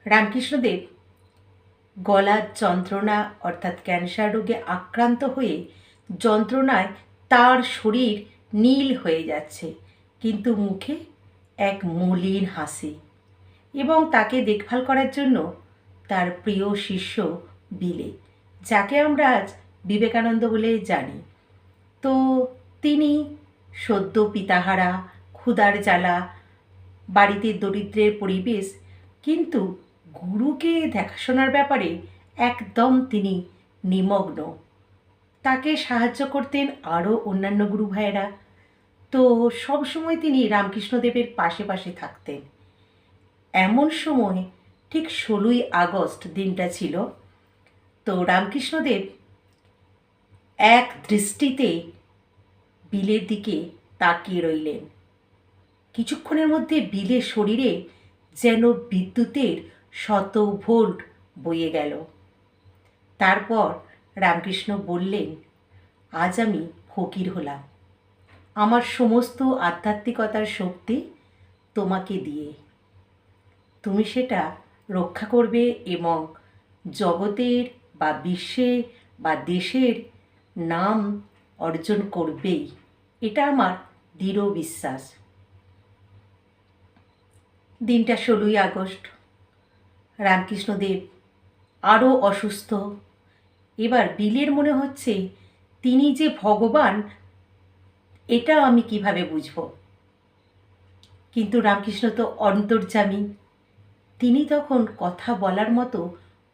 রামকৃষ্ণদেব গলার যন্ত্রণা অর্থাৎ ক্যান্সার রোগে আক্রান্ত হয়ে যন্ত্রণায় তার শরীর নীল হয়ে যাচ্ছে, কিন্তু মুখে এক মলিন হাসি, এবং তাকে দেখভাল করার জন্য তার প্রিয় শিষ্য বিলে, যাকে আমরা আজ বিবেকানন্দ বলে জানি। তো তিনি সদ্য পিতাহারা, ক্ষুধার জ্বালা, বাড়িতে দরিদ্রের পরিবেশ, কিন্তু গুরুকে দেখাশোনার ব্যাপারে একদম তিনি নিমগ্ন। তাকে সাহায্য করতেন আরও অন্যান্য গুরু ভাইয়েরা। তো সবসময় তিনি রামকৃষ্ণদেবের পাশে পাশে থাকতেন। এমন সময় ঠিক 16ই আগস্ট দিনটা ছিল। তো রামকৃষ্ণদেব এক দৃষ্টিতে বিলের দিকে তাকিয়ে রইলেন। কিছুক্ষণের মধ্যে বিলের শরীরে যেন বিদ্যুতের শত ভোল্ট বয়ে গেল। তারপর রামকৃষ্ণ বললেন, আজ আমি ফকির হলাম আমার সমস্ত আধ্যাত্মিকতার শক্তি তোমাকে দিয়ে। তুমি সেটা রক্ষা করবে এবং জগতের বা বিশ্বের বা দেশের নাম অর্জন করবেই, এটা আমার দৃঢ় বিশ্বাস। দিনটা 16ই আগস্ট। রামকৃষ্ণদেব আরও অসুস্থ। এবার বিলের মনে হচ্ছে তিনি যে ভগবান, এটা আমি কিভাবে বুঝব? কিন্তু রামকৃষ্ণ তো অন্তর্যামী, তিনি তখন কথা বলার মতো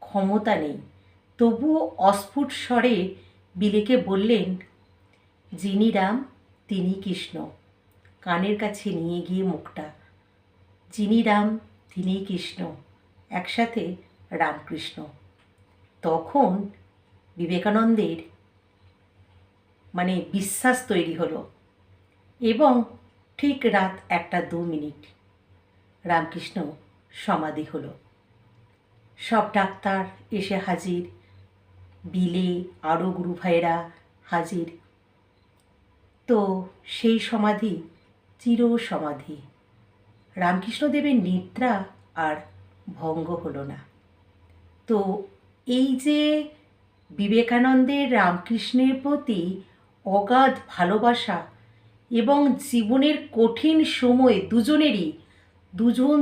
ক্ষমতা নেই। তবুও অস্ফুট স্বরে বিলেকে বললেন, যিনি রাম তিনি কৃষ্ণ। কানের কাছে নিয়ে গিয়ে মুখটা, যিনি রাম তিনি কৃষ্ণ, একসাথে রামকৃষ্ণ। তখন বিবেকানন্দের বিশ্বাস তৈরি হলো, এবং ঠিক রাত 1:02 রামকৃষ্ণ সমাধি হলো। সব ডাক্তার এসে হাজির, বিলে আরও গুরু ভাইয়েরা হাজির। তো সেই সমাধি চির সমাধি। রামকৃষ্ণদেবের নিদ্রা আর ভঙ্গ হলো না। তো এই যে বিবেকানন্দের রামকৃষ্ণের প্রতি অগাধ ভালোবাসা এবং জীবনের কঠিন সময়ে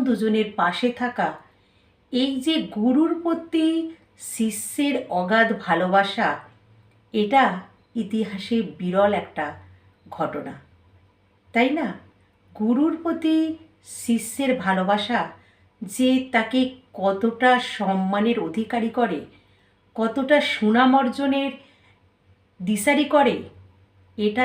দুজনের পাশে থাকা, এই যে গুরুর প্রতি শিষ্যের অগাধ ভালোবাসা, এটা ইতিহাসে বিরল একটা ঘটনা, তাই না? গুরুর প্রতি শিষ্যের ভালোবাসা যে তাকে কতটা সম্মানের অধিকারী করে, কতটা সুনাম অর্জনের দিশারি করে, এটা